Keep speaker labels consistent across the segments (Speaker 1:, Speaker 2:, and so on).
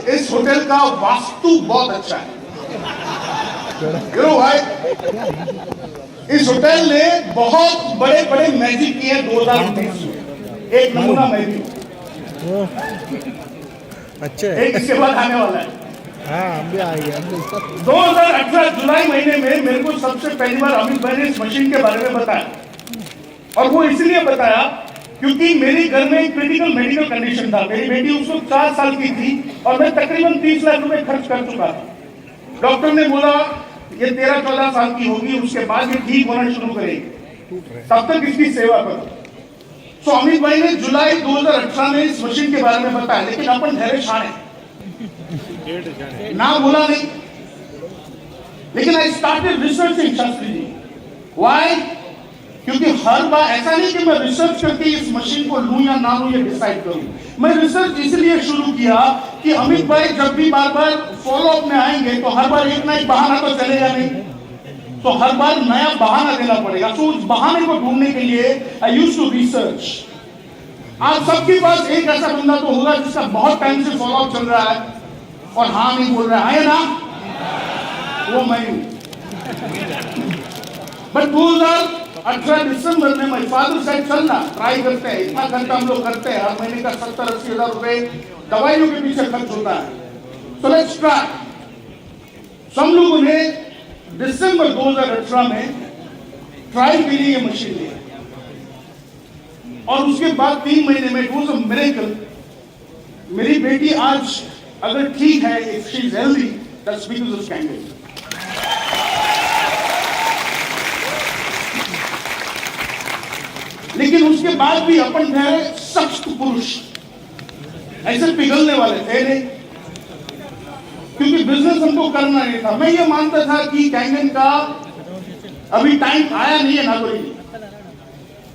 Speaker 1: इस होटल का वास्तु बहुत अच्छा है। क्यों भाई? इस होटल ने बहुत बड़े बड़े मैजिक किए 2020 में। एक नमूना मैं भी
Speaker 2: अच्छा है।
Speaker 1: एक इसके बाद आने वाला है।
Speaker 2: हाँ हम भी आएंगे।
Speaker 1: 2018 जुलाई महीने में मेरे को सबसे पहली बार अमित भाई ने इस मशीन के बारे में बताया, और वो इसलिए बताया क्योंकि मेरे घर में एक क्रिटिकल मेडिकल कंडीशन था। मेरी बेटी उस वक्त 4 साल की थी और मैं तकरीबन 30 लाख रुपए खर्च कर चुका था। डॉक्टर ने बोला ये 13-14 साल की होगी, उसके बाद ये ठीक होना शुरू करेगी, तब तक इसकी सेवा करो। तो अमित भाई ने जुलाई 2018 में इस मशीन के बारे में बताया, लेकिन अपन ठहरे शाने ना बोला नहीं। लेकिन I started researching Shastri ji. Why? क्योंकि हर बार ऐसा नहीं कि मैं रिसर्च करके इस मशीन को लूं या ना लूं ये डिसाइड करूं। मैं रिसर्च इसलिए शुरू किया कि अमित भाई जब भी बार बार फॉलो अप में आएंगे तो हर बार एक ना एक बहाना तो चलेगा नहीं, तो हर बार नया बहाना देना पड़ेगा। तो उस बहाने को ढूंढने के लिए आई यूज्ड टू रिसर्च। आज सबके पास एक ऐसा बंदा तो होगा जिसका बहुत टाइम से फॉलो अप चल रहा है और हाँ नहीं बोल रहा है ना, वो मैं हूं। बट 2018 दिसंबर में माय फादर सेड चलना ट्राई करते हैं, इतना खर्चा हम लोग करते हैं, हर महीने का 70-80 हजार रुपए दवाइयों के पीछे खर्च होता है, तो लेट्स ट्राई। हम लोगों ने दिसंबर 2018 में ट्राई के लिए ये मशीन लिया और उसके बाद 3 महीने में इट वाज अ मिरेकल। मेरी बेटी आज अगर ठीक है, if she is healthy, that's because of Kangen. लेकिन उसके बाद भी अपन ठहरे सख्त पुरुष, ऐसे पिघलने वाले थे नहीं, क्योंकि बिजनेस हमको करना नहीं था। मैं ये मानता था कि कैंगन का अभी टाइम आया नहीं है, ना कोई नहीं।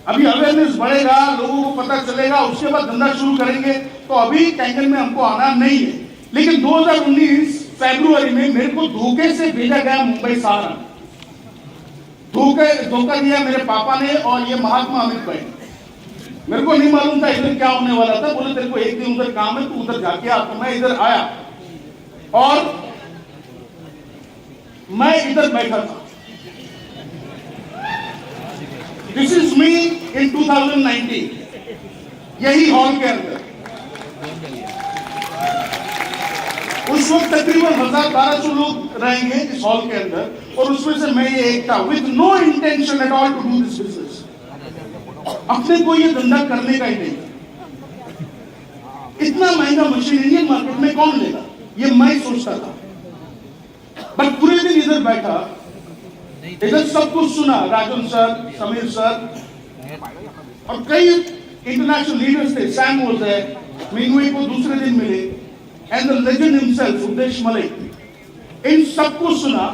Speaker 1: अभी अवेयरनेस बढ़ेगा, लोगों को पता चलेगा, उसके बाद धंधा शुरू करेंगे, तो अभी कैंगन में हमको आना नहीं है। लेकिन 2019 फरवरी में मेरे को धोखे से भेजा गया मुंबई सहारा। धोखा दिया मेरे पापा ने और ये महात्मा अमित भाई। मेरे को नहीं मालूम था इधर क्या होने वाला था। बोले तेरे को एक दिन उधर काम है, तू उधर जाके आ। तो मैं इधर आया और मैं इधर बैठा था। दिस इज मी इन 2019, यही हॉल के अंदर। उस वक्त तकरीबन 1000-1200 लोग रहेंगे इस हॉल के अंदर, और उसमें से मैं ये एक था, with no intention at all to do this business. अपने को ये धंधा करने का ही नहीं। इतना महंगा मशीन इंडियन मार्केट में कौन लेगा, ये मैं सोचता था। बट पूरे दिन इधर बैठा, इधर सब कुछ सुना, राजन सर, समीर सर और कई इंटरनेशनल लीडर्स थे। सैम वाज देयर, मिंगवे को दूसरे दिन मिले, एंड द लेजेंड हिमसेल्फ उदेश मलिक। इन सबको सुना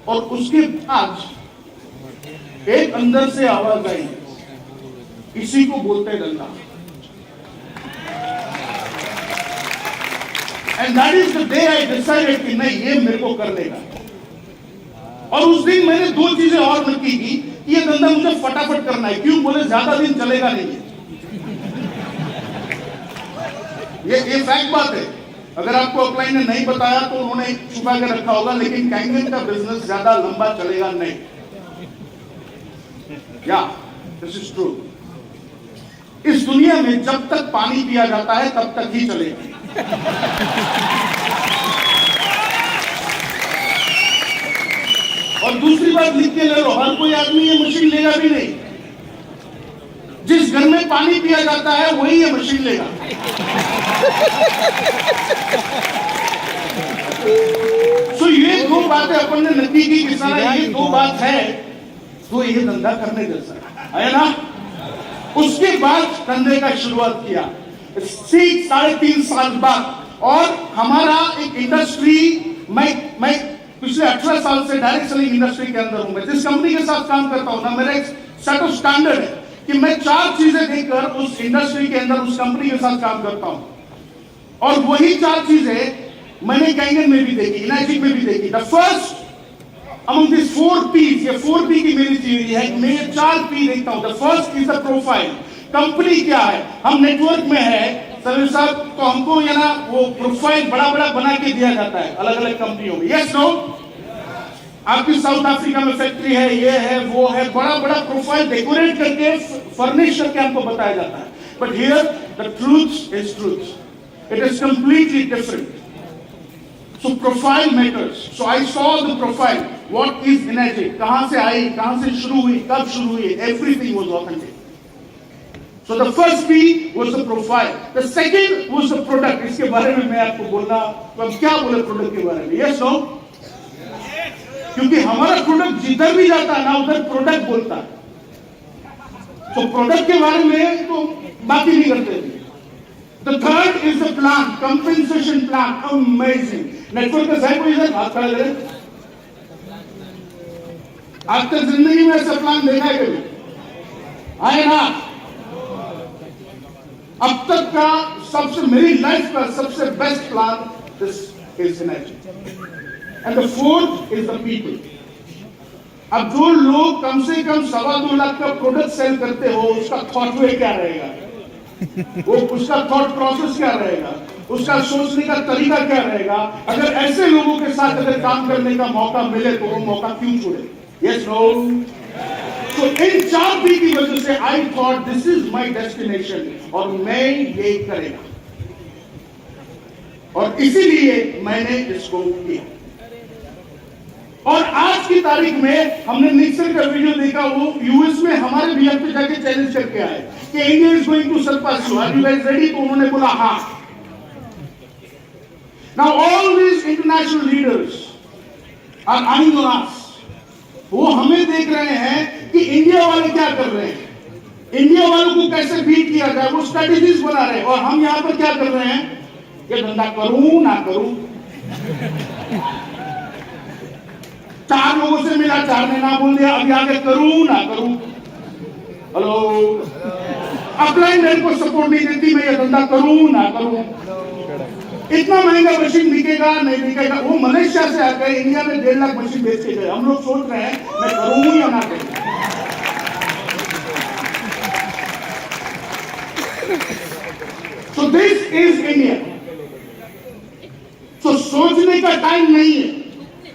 Speaker 1: और उसके बाद एक अंदर से आवाज आई, इसी को बोलते हैं धंधा। And that is the day I decided कि नहीं, ये मेरे को कर लेगा। और उस दिन मैंने 2 चीजें और नक्की की, ये धंधा मुझे फटाफट करना है। क्यों? बोले ज्यादा दिन चलेगा नहीं। ये फैक्ट बात है। अगर आपको अपलाइन ने नहीं बताया तो उन्होंने छुपा के रखा होगा, लेकिन कैंगन का बिजनेस ज्यादा लंबा चलेगा नहीं। या दिस इज ट्रू। इस दुनिया में जब तक पानी पिया जाता है तब तक ही चलेगा। और दूसरी बात लिख के ले लो, हर कोई आदमी ये मशीन लेगा भी नहीं। जिस घर में पानी पिया जाता है वही ये मशीन लेगा। तो ये 2 बातें अपन ने नक्की की कि सारा ये 2 बात है तो ये धंधा करने जैसा है ना। उसके बाद धंधे का शुरुआत किया 3.5 साल बाद, और हमारा एक इंडस्ट्री, मैं पिछले 18 साल से डायरेक्ट सेलिंग इंडस्ट्री के अंदर हूं। मैं जिस कंपनी के साथ काम करता हूं ना, मेरा एक सेट ऑफ स्टैंडर्ड है कि मैं 4 चीजें देखकर उस इंडस्ट्री के अंदर उस कंपनी के साथ काम करता हूं, और वही 4 चीजें मैंने कैंगन में भी देखी, इनाजिक में भी देखी। The first among this 4 P's, ये 4 P की मेरी थ्योरी है। मैं 4 P देखता हूं। The first is the profile. Company क्या है, हम नेटवर्क में है, सर साहब, तो हमको ये ना वो प्रोफाइल बड़ा बड़ा बना के दिया जाता है अलग अलग कंपनियों में। यस नो, आपकी साउथ अफ्रीका में फैक्ट्री है, ये है वो है, बड़ा बड़ा प्रोफाइल डेकोरेट करके फर्निश करके हमको बताया जाता है। But here the truth is truth, it is completely different. So profile matters. So I saw the profile. What is Energy? कहाँ से आई, कहाँ से शुरू हुई, कब शुरू हुई? Everything was authentic. So the first P was the profile. The second was the product. इसके बारे में मैं आपको बोलना, तो अब क्या बोले प्रोडक्ट के बारे में? Yes, no? क्योंकि हमारा प्रोडक्ट जिधर भी जाता है ना, उधर प्रोडक्ट बोलता है। तो प्रोडक्ट के बारे में तो बात ही नहीं करते थे। The third is the plan, compensation plan, amazing. Network का साहब कोई इधर हाथ खड़ा करे। आज तक जिंदगी में ऐसा प्लान देखा है कभी? आए ना? अब तक का सबसे, मेरी लाइफ का सबसे best plan this is Energy. And the fourth is the people. अब जो लोग कम से कम 2.25 लाख का प्रोडक्ट सेल करते हो, उसका थॉट वे क्या रहेगा? वो उसका थॉट प्रोसेस क्या रहेगा, उसका सोचने का तरीका क्या रहेगा? अगर ऐसे लोगों के साथ अगर काम करने का मौका मिले तो वो मौका क्यों छोड़े? Yes no? तो इन 4 पी की वजह से I thought this is my destination और मैं ये करेगा, और इसीलिए मैंने इसको किया। और आज की तारीख में हमने निक्सन का वीडियो देखा, वो यूएस में हमारे बीएफ पे जाके चैलेंज करके आए कि India is going to surpass you, are you guys ready? तो उन्होंने बोला हाँ। Now all these international leaders are eyeing on us. वो हमें देख रहे हैं कि इंडिया वाले क्या कर रहे हैं, इंडिया वालों को कैसे बीट किया जाए, वो स्ट्रेटेजीज बना रहे हैं। और हम यहां पर क्या कर रहे हैं? ये धंधा करूं ना करूं। 4 लोगों से मिला, 4 ने ना बोल दिया, अभी आगे करूं ना करूं। हेलो, अपलाइन मेरे को सपोर्ट नहीं देती, मैं ये धंधा करूं ना करूं। इतना महंगा मशीन बिकेगा नहीं बिकेगा? वो मलेशिया से आकर इंडिया में 1.5 लाख मशीन बेच के गए। हम लोग सोच रहे हैं मैं करूं या ना करूं। So this is India. So सोचने का टाइम नहीं है,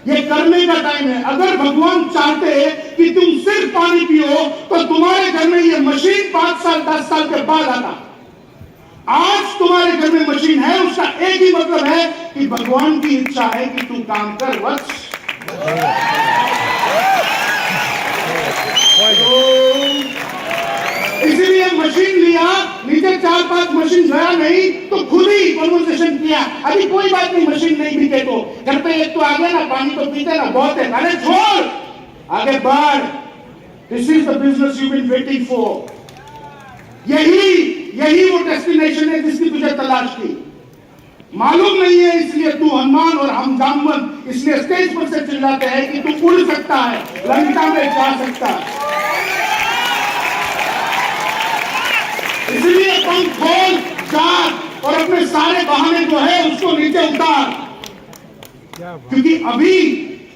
Speaker 1: ये करने का टाइम है। अगर भगवान चाहते कि तुम सिर्फ पानी पियो तो तुम्हारे घर में ये मशीन 5 साल 10 साल के बाद आता। आज तुम्हारे घर में मशीन है, उसका एक ही मतलब है कि भगवान की इच्छा है कि तू काम कर बस। इसीलिए मशीन लिया, नीचे 4-5 मशीन गया नहीं तो खुद ही कन्वर्सेशन किया, अभी कोई बात नहीं मशीन नहीं बिके तो घर पे एक तो आ गया ना, पानी तो पीते ना, बहुत है, अरे छोड़ आगे बढ़। This is the business you been waiting for. यही वो डेस्टिनेशन है जिसकी तुझे तलाश थी। मालूम नहीं है इसलिए तू हनुमान और हम जामवन इसलिए स्टेज पर से चिल्लाते हैं कि तू उड़ सकता है, लंका में जा सकता है। इसलिए पंख खोल, चार और अपने सारे बहाने जो है उसको नीचे उतार, क्योंकि अभी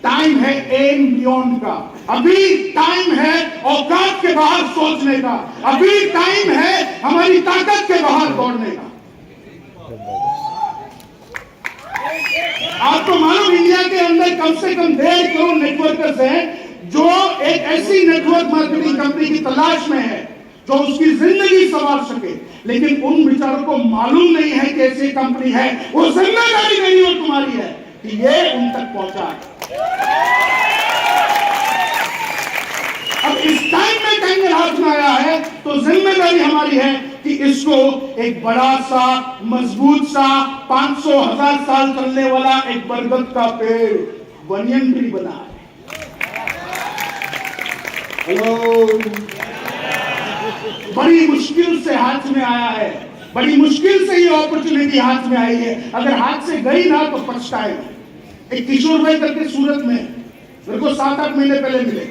Speaker 1: टाइम है एम बियॉन्ड का, अभी टाइम है औकात के बाहर सोचने का, अभी टाइम है हमारी ताकत के बाहर दौड़ने का। आपको मालूम इंडिया के अंदर कम से कम 1.5 करोड़ नेटवर्कर्स हैं जो एक ऐसी नेटवर्क मार्केटिंग कंपनी की तलाश में है जो उसकी जिंदगी संवार सके, लेकिन उन बेचारों को मालूम नहीं है कि ऐसी कंपनी है। वो जिम्मेदारी नहीं हो तुम्हारी है कि ये उन तक पहुंचाए। अब इस टाइम में कैंगल हाथ में आया है तो जिम्मेदारी हमारी है कि इसको एक बड़ा सा मजबूत सा 500,000 साल चलने वाला एक बरगद का पेड़ बनियन ट्री बना है। हेलो, बड़ी मुश्किल से हाथ में आया है, बड़ी मुश्किल से ये अपॉर्चुनिटी हाथ में आई है। अगर हाथ से गई ना तो पछताएगा। एक किशोर भाई करके सूरत में मेरे को 7-8 महीने पहले मिले,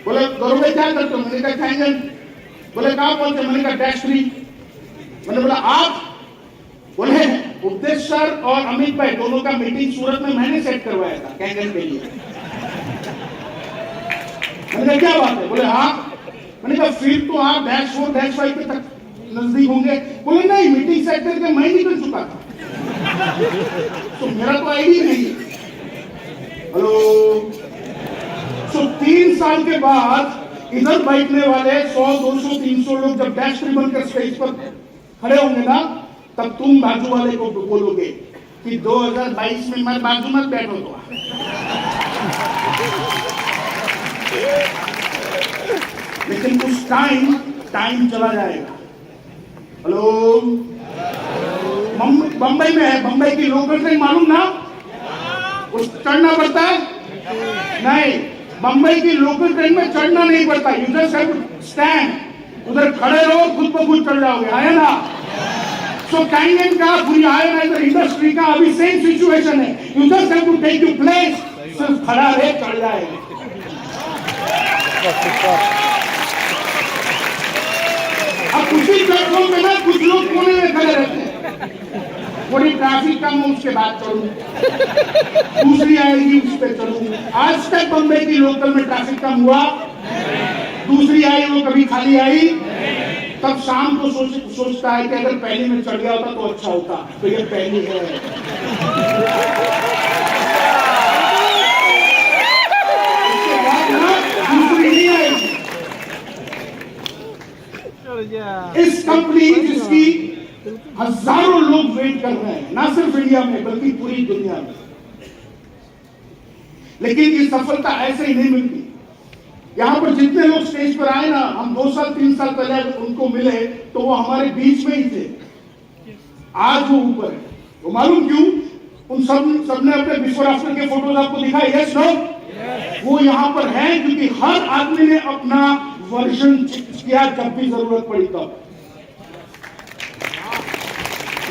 Speaker 1: बोले गौरव भाई क्या करते हो? मैंने कहा कैंगल। बोले कहाँ बोलते? मैंने कहा डैश फ्री। मैंने बोला आप? बोले उपदेश सर और अमित भाई दोनों का मीटिंग सूरत में मैंने सेट करवाया था कैंगल के लिए। मैंने कहा क्या बात है? बोले हाँ। मैंने कहा फिर तो आप -4 -5 पे तक नजदीक होंगे। बोले नहीं, मीटिंग सेट करके मैं निकल चुका था, तो मेरा तो आईडी नहीं है। हेलो, तो 3 साल के बाद इधर बैठने वाले 100, 200, 300 लोग जब डैश रिबन कर स्टेज पर खड़े होंगे ना, तब तुम बाजू वाले को बोलोगे कि 2022 में मैं बाजू मत बैठो तो। लेकिन उस टाइम चला जाएगा। हेलो, बंबई में है, बंबई की लोकल ट्रेन मालूम ना, उस चढ़ना पड़ता है? नहीं, बंबई की लोकल ट्रेन में चढ़ना नहीं पड़ता, you just have to stand, उधर खड़े रहो, खुद ब खुद चढ़ जाओगे, है ना? सो कैंगन का, पूरी आयरन आइजर इंडस्ट्री का अभी सेम सिचुएशन है, you just have to take your place, सिर्फ खड़ा रहे, चढ़ जाएगा। अब उसी प्लेटफॉर्म पे ना कुछ लोग कोने में खड़े रहते हैं, थोड़ी ट्रैफिक कम हो उसके बाद चलूं, दूसरी आएगी उस पे चलूं। आज तक बंबई की लोकल में ट्रैफिक कम हुआ? दूसरी आई वो कभी खाली आई? तब शाम को सोचता है कि अगर पहली में चढ़ गया होता तो अच्छा होता, तो ये पहली है। उसके बाद ना दूसरी नहीं आएगी। इस कंपनी जिसकी हजारों लोग वेट कर रहे हैं, ना सिर्फ इंडिया में बल्कि पूरी दुनिया में, लेकिन ये सफलता ऐसे ही नहीं मिलती। यहां पर जितने लोग स्टेज पर आए ना, हम 2 साल 3 साल पहले उनको मिले तो वो हमारे बीच में ही थे, आज वो ऊपर है। वो मालूम क्यों? उन सबने अपने बिफोर आफ्टर के फोटोज आपको दिखाए, यस नो? वो यहां पर है क्योंकि हर आदमी ने अपना वर्जन किया जब भी जरूरत पड़ी तब।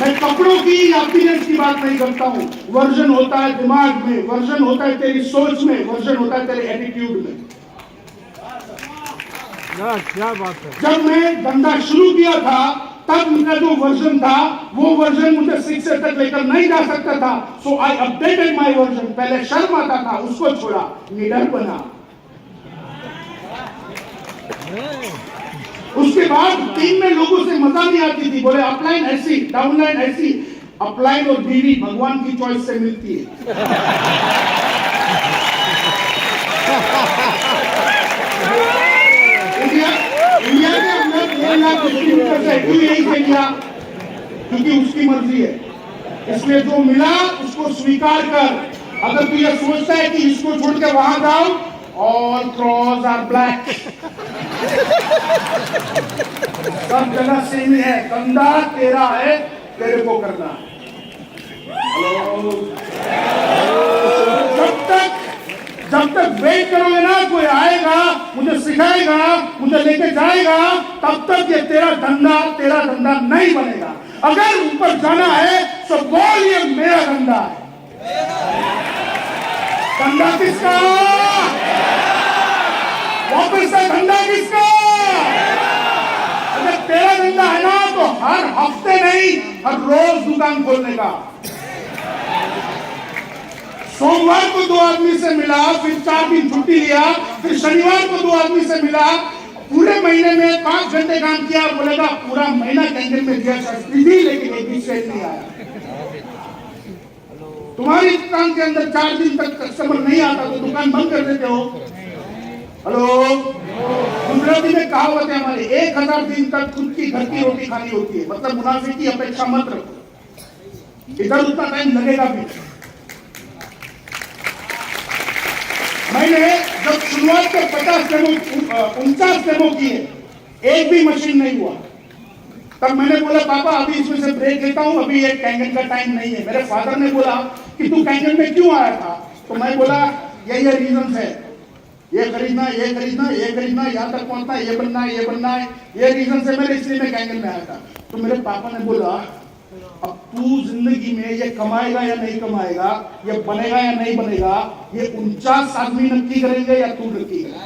Speaker 1: मैं कपड़ों की या अपीयरेंस की बात नहीं करता हूं, वर्जन होता है दिमाग में, वर्जन होता है तेरी सोच में, वर्जन होता है तेरे एटीट्यूड में।
Speaker 2: क्या बात है।
Speaker 1: जब मैं धंधा शुरू किया था तब मेरा जो वर्जन था वो वर्जन मुझे 6 तक लेकर नहीं जा सकता था, सो आई अपडेटेड माय वर्जन। पहले शर्म आता था, उसको छोड़ा, निडर बना। उसके बाद टीम में लोगों से मजा नहीं आती थी, बोले अपलाइन ऐसी, डाउनलाइन ऐसी। अपलाइन और बीवी भगवान की चॉइस से मिलती है। इंडिया के अंदर 1 लाख डिस्ट्रीब्यूटर से यही किया क्योंकि उसकी मर्जी है, इसलिए जो मिला उसको स्वीकार कर। अगर तू ये सोचता है कि इसको छोड़ के वहां जाओ, ऑल क्रॉस आर ब्लैक, सब जगह सेम है, कंधा तेरा है, तेरे को करना है। हेलो, जब तक वेट करोगे ना, कोई आएगा, मुझे सिखाएगा, मुझे लेके जाएगा, तब तक ये तेरा धंधा नहीं बनेगा। अगर ऊपर जाना है तो बोल ये मेरा धंधा है। धंधा किसका? वापस से धंधा किसका? अगर तेरा धंधा है ना तो हर हफ्ते नहीं, हर रोज दुकान खोलने का। सोमवार को 2 आदमी से मिला, फिर 4 दिन छुट्टी लिया, फिर शनिवार को 2 आदमी से मिला, पूरे महीने में 5 घंटे काम किया, बोलेगा पूरा महीना कैंटीन में दिया शास्त्री जी, लेकिन एक भी सेल नहीं आया। तुम्हारी दुकान के अंदर 4 दिन तक कस्टमर नहीं आता तो दुकान बंद कर देते हो। हेलो, गुजराती में कहावत है हमारी, 1000 दिन तक खुद की घर की रोटी खानी होती है, मतलब मुनाफे की अपेक्षा मत रखो, इधर उतना टाइम लगेगा भी। मैंने जब शुरुआत के 50 डेमो 49 डेमो किए, एक भी मशीन नहीं हुआ, तब मैंने बोला पापा अभी इसमें से ब्रेक लेता हूं, अभी ये कैंगन का टाइम नहीं है। मेरे फादर ने बोला कि तू कैंगन में क्यों आया था? तो मैं बोला ये रीजन है, ये खरीदना, ये खरीदना, ये खरीदना, यहाँ तक पहुंचना, ये बनना है, ये बनना है, ये रीजन से मैं इसलिए मैं कैंगन में आया था। तो मेरे पापा ने बोला अब तू जिंदगी में ये कमाएगा या नहीं कमाएगा, ये बनेगा या नहीं बनेगा, ये 49 आदमी नक्की करेंगे या तू नक्की करेगा।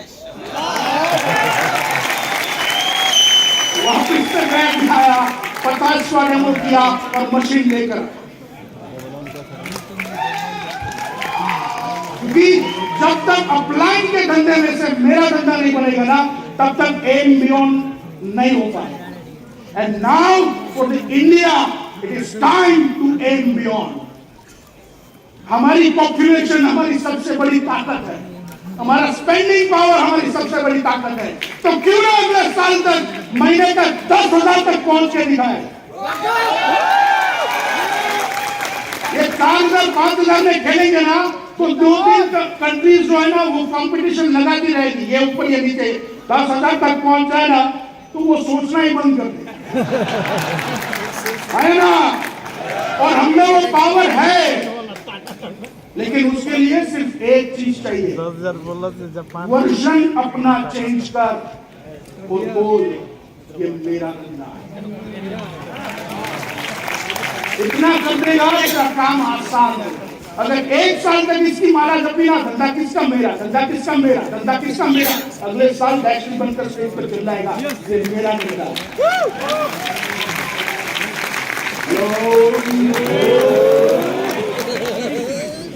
Speaker 1: वापिस से बैग उठाया, 50वां डेमो किया और मशीन लेकर, क्योंकि जब तक अपलाइन के धंधे में से मेरा धंधा नहीं बनेगा ना, तब तक एम बियॉन्ड नहीं हो पाएगा। And now for the India, it is time to aim beyond. हमारी पॉपुलेशन हमारी सबसे बड़ी ताकत है, हमारा स्पेंडिंग पावर हमारी सबसे बड़ी ताकत है, तो क्यों ना अगले साल तक महीने का 10,000 तक पहुंच के दिखाए। ये 4,000 5,000 में खेलेंगे ना तो 2-3 कंट्रीज जो है ना वो कंपटीशन लगाती रहेगी, ये ऊपर ये नीचे 10,000 तक पहुंच जाए ना तो वो सोचना ही बंद कर दे, है ना। और हम में वो पावर है, लेकिन उसके लिए सिर्फ एक चीज चाहिए, वर्जन अपना चेंज कर और बोल ये मेरा धंधा है। इतना कर देगा इसका काम आसान है। अगर 1 साल तक इसकी माला जपी ना, धंधा किसका मेरा, धंधा किसका मेरा, धंधा किसका मेरा, अगले साल डैक्सी बनकर स्टेज पर चिल्लाएगा ये मेरा मेरा।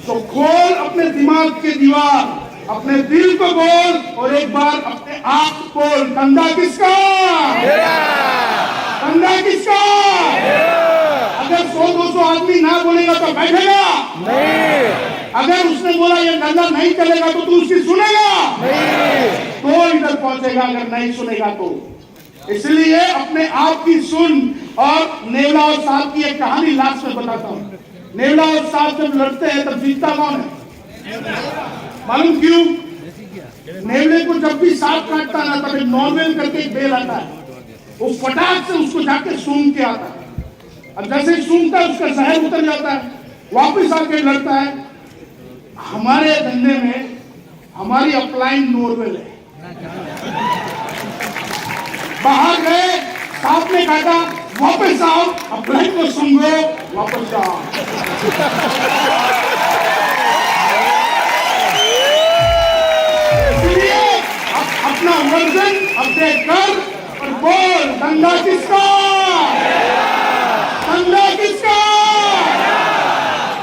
Speaker 1: तो खोल अपने दिमाग के दीवार, अपने दिल को बोल और एक बार अपने आप बोल, धंधा किसका, धंधा किसका। अगर 100-200 आदमी ना बोलेगा तो बैठेगा नहीं, अगर उसने बोला ये धंधा नहीं चलेगा तो तू उसकी सुनेगा नहीं, तो इधर पहुंचेगा, अगर नहीं सुनेगा तो। इसलिए अपने आप की सुन। और नेवलावर साहब की एक कहानी लास्ट में बताता हूँ। नेवलावर साहब जब लड़ते हैं तब जीतता कौन है, मालूम क्यों? नेवले को जब भी सांप काटता ना तब एक नॉर्वेल करके एक बेल आता है, वो फटाक से उसको जाके सूंघ के आता है। अब जैसे सूंघता है उसका जहर उतर जाता है, वापस आके लड़ता है। हमारे धंधे में हमारी अपलाइन नॉर्वेल है, बाहर गए सांप ने काटा, वापस आओ अपलाइन को सूंघो, वापस जाओ। इसलिए अपना वर्जन अपडेट कर और बोल, धंधा किसका, धंधा किसका,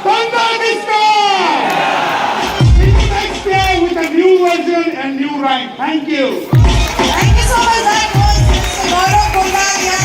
Speaker 1: धंधा किसका। Next day with a new version and new rhyme. Thank you.
Speaker 3: Thank you so much.